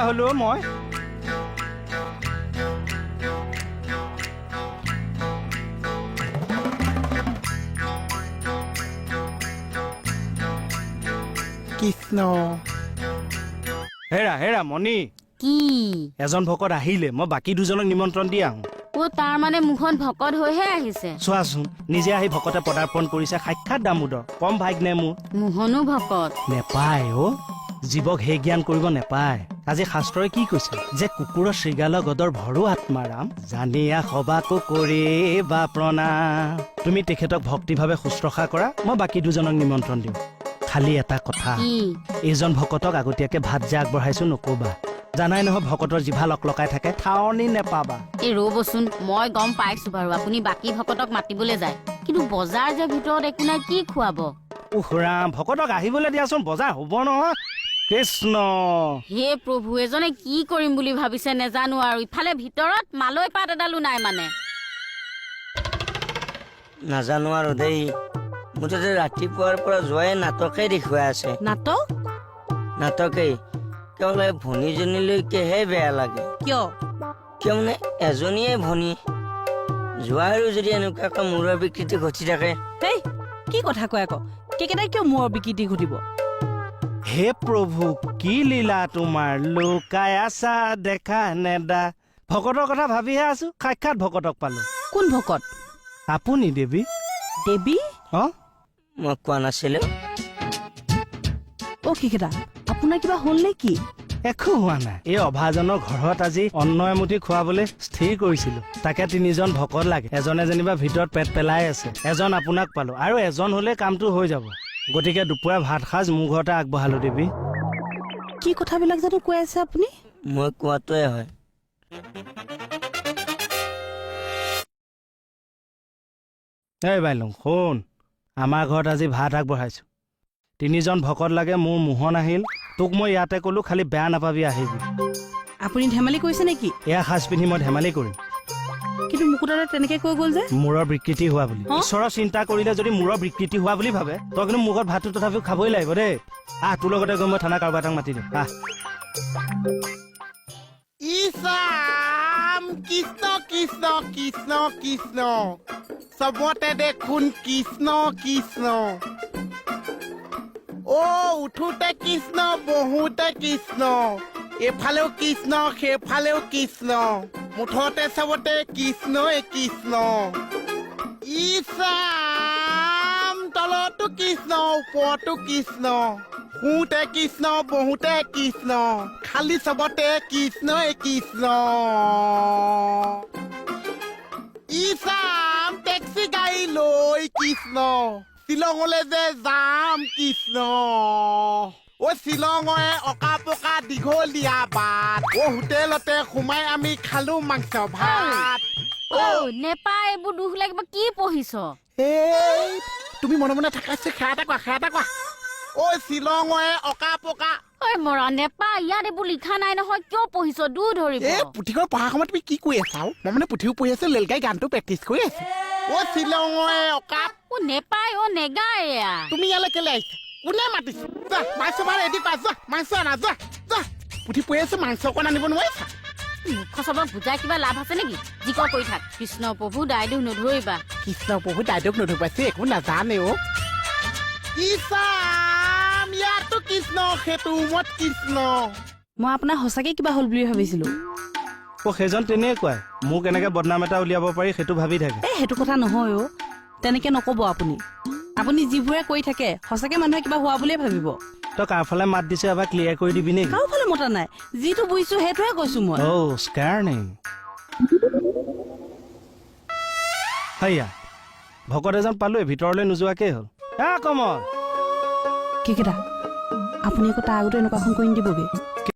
হলো মই কৃষ্ণ হেৰা হেৰা মণি কি এজন ভকত আহিলে মই বাকী দুজনক নিমন্ত্ৰণ দি আহোঁ ও তাৰ মানে মুখন ভকত হৈহে আহিছে চোৱাচোন নিজে আহি ভকতে পদাৰ্পণ কৰিছে সাক্ষাৎ দামোদৰ কম ভাগ নে মোৰ মোহনো ভকত নেপায় অ জীৱক হে জ্ঞান কৰিব নেপায় আজি শাস্ত্ৰই কি কৈছে যে কুকুৰৰ শৃগাল গদৰ ভৰো আত্মাৰাম জানিয়া সবাকো কৰি বা প্ৰণাম তুমি তেখেতক ভক্তিভাৱে শুশ্ৰূষা কৰা মই বাকী দুজনক নিমন্ত্ৰণ দিম খালি এটা কথা কি এইজন ভকতক আগতীয়াকে ভাত যে আগবঢ়াইছো নকবা জানাই নহয় ভকতৰ জিভা লকলকাই থাকে ঠাৱনি নেপাবা এই ৰ'বচোন মই গম পাইছো বাৰু আপুনি বাকী ভকতক মাতিবলৈ যায় কিন্তু বজাৰ যে ভিতৰত একো নাই কি খুৱাব উহৰাম ভকতক আহিবলৈ দিয়াচোন বজাৰ হ'ব নহয় কৃষ্ণ হে প্ৰভু এজনে কি কৰিম বুলি ভাবিছে নেজানো আৰু ইফালে ভিতৰত মালৈ পাত এডালো নাই মানে নাজানো আৰু দেই মুঠতে ৰাতিপুৱাৰ পৰা যোৱাই নাটকেই দেখুৱাই আছে নাটক নাটকেই কেৱল ভনীজনীলৈকেহে বেয়া লাগে কিয় কিয় মানে এজনীয়ে ভনী যোৱাৰো যদি এনেকুৱাকৈ মূৰৰ বিকৃতি ঘটি থাকে হেই কি কথা কয় আকৌ কেকেটাই কিয় মূৰৰ বিকৃতি ঘটিব হে প্ৰভু কি লীলা তোমাৰ লুকাই আছা দেখা নেদা ভকতৰ কথা ভাবিহে আছো সাক্ষাৎ ভকতক পালো কোন ভকত আপুনি দেৱী দেৱী অ মই কোৱা নাছিলো অ কেকেটা আপোনাৰ কিবা হ'ল নে কি একো হোৱা নাই এই অভাজনৰ ঘৰত আজি অন্ন এমুঠি খুৱাবলৈ স্থিৰ কৰিছিলো তাকে তিনিজন ভকত লাগে এজনে যেনিবা ভিতৰত পেট পেলাই আছে এজন আপোনাক পালো আৰু এজন হলে কামটো হৈ যাব গতিকে দুপৰীয়া ভাত সাজ মোৰ ঘৰতে আগবঢ়ালো দেৱী কি কথাবিলাক জানো কৈ আছে আপুনি মই কোৱাটোৱে হয় এই বাইলং শুন আমাৰ ঘৰত আজি ভাত আগবঢ়াইছো তিনিজন ভকত লাগে মোৰ মোহন আহিল তোক মই ইয়াতে ক'লো খালি বেয়া নাপাবি আহিবি আপুনি ধেমালি কৰিছে নেকি এয়া সাজ পিন্ধি মই ধেমালি কৰিম কিন্তু মুকুতাৰে তেনেকে কৈ গ'ল যে মূৰৰ বিকৃতি হোৱা বুলি ঈশ্বৰৰ চিন্তা কৰিলে যদি মূৰৰ বিকৃতি হোৱা বুলি ভাবে তই কিন্তু মুখত ভাতটো তথাপিও খাবই লাগিব দেই আহ তোৰ লগতে গৈ মই থানা কাৰোবাৰ এটাক মাতি দিম আহ ইছাম কৃষ্ণ কৃষ্ণ কৃষ্ণ কৃষ্ণ চবতে দেখোন কৃষ্ণ কৃষ্ণ অ উঠোতে কৃষ্ণ বহুতে কৃষ্ণ এফালেও কৃষ্ণ সেইফালেও কৃষ্ণ মুঠতে চবতে কৃষ্ণই কৃষ্ণ ইছাম তলতো কৃষ্ণ ওপৰতো কৃষ্ণ শুতে কৃষ্ণ বহুতে কৃষ্ণ খালি চবতে কৃষ্ণই কৃষ্ণ ইছাম টেক্সি গাড়ী লৈ কৃষ্ণ শ্বিলঙলৈ যে যাম কৃষ্ণ অ শ্বিলঙৰে অকা পকা দীঘলীয়া বাট অ হোটেলতে সোমাই আমি খালো মাংস ভাত অ নেপায় এইবোৰ দুখ লাগিব কি পঢ়িছ এই তুমি মনে মনে থাকাইছে খেৰা এটা কোৱা ঐ শ্বিলঙৰে অকা পকা ঐ মৰা নেপায় ইয়াত এইবোৰ লিখা নাই নহয় কিয় পঢ়িছ দূৰ ধৰিব এই পুথিখন পঢ়া সময়ত তুমি কি কৈ আছা মই মানে পুথিও পঢ়ি আছো লেলগাই গানটো প্ৰেক্টিচ কৰি আছো অ শ্বিলঙৰে অকা অ নেপায় অ নেগায় এয়া তুমি ইয়ালৈ কেলে আহিছা কোনে মাতিছে যা মাংস ভাত ৰেডি কৰা যোৱা মাংস আনা যোৱা পুথি পঢ়ি আছো মাংস অকণ আনিব নোৱাৰিছা মুখ চবক বুজাই কিবা লাভ আছে নেকি যি ক কৈ থাক কৃষ্ণ প্ৰভু দায়দোষ নধৰিবা কৃষ্ণ প্ৰভু দাইদক নধুপাইছে একো নাজানে অ ইছাম ইয়াতো কৃষ্ণ সেইটো ৰুমত কৃষ্ণ মই আপোনাৰ সঁচাকে কিবা হ'ল বুলি ভাবিছিলো অ সেইজন তেনেকুৱাই মোক এনেকে বদনাম এটা উলিয়াব পাৰি সেইটো ভাবি থাকে সেইটো কথা নহয় অ তেনেকে নকব আপুনি যিবোৰে কৈ থাকে সঁচাকে মানুহে কিবা হোৱা বুলিয়ে ভাবিব তই কাৰ ফালে মাত দিছে এবাৰ ক্লিয়াৰ কৰি দিবি নেকি কাৰো ফালে মতা নাই যিটো বুজিছো সেইটোহে কৈছো মই অ স্কাৰ্নিং হাইয়া ভকত এজন পালোৱে ভিতৰলৈ নোযোৱাকেই হ'ল কমল কেকেটা আপুনি আকৌ তাৰ আগতে এনেকুৱাখন কৰি নিদিবগে